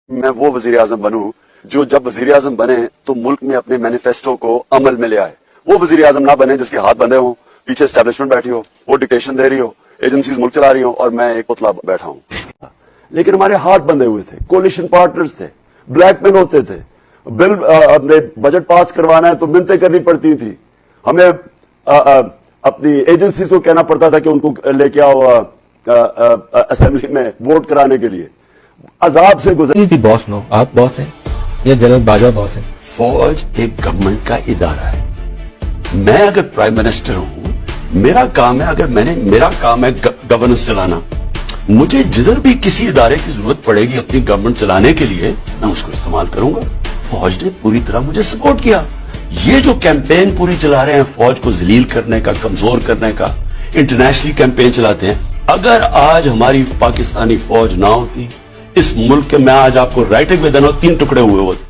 میں وہ وزیر اعظم بنوں جو جب وزیر اعظم بنے تو ملک میں اپنے مینیفیسٹو کو عمل میں لے آئے. وہ وزیر اعظم نہ بنے جس کے ہاتھ بندھے ہوں, پیچھے اسٹیبلشمنٹ بیٹھی ہو, وہ ڈکٹیشن دے رہی ہو, ایجنسیز ملک چلا رہی ہوں اور میں ایک پتلا بیٹھا ہوں. لیکن ہمارے ہاتھ بندھے ہوئے تھے, کولیشن پارٹنرز تھے, بلیک مین ہوتے تھے. بل بجٹ پاس کروانا ہے تو منتیں کرنی پڑتی تھی. ہمیں اپنی ایجنسیز کو کہنا پڑتا تھا کہ ان کو لے کے آؤ اسمبلی میں ووٹ کرانے کے لیے. عذاب سے گزر. باس نو, آپ باس ہیں یا جنرل باجوہ باس ہیں؟ فوج ایک گورنمنٹ کا ادارہ ہے. میں اگر پرائم منسٹر ہوں, میرا کام ہے گورننس چلانا. مجھے جدھر بھی کسی ادارے کی ضرورت پڑے گی اپنی گورنمنٹ چلانے کے لیے, میں اس کو استعمال کروں گا. فوج نے پوری طرح مجھے سپورٹ کیا. یہ جو کیمپین پوری چلا رہے ہیں فوج کو ذلیل کرنے کا, کمزور کرنے کا, انٹرنیشنلی کیمپین چلاتے ہیں. اگر آج ہماری پاکستانی فوج نہ ہوتی, اس ملک کے, میں آج آپ کو رائٹنگ میں دینا 3 ٹکڑے ہوئے ہوتے.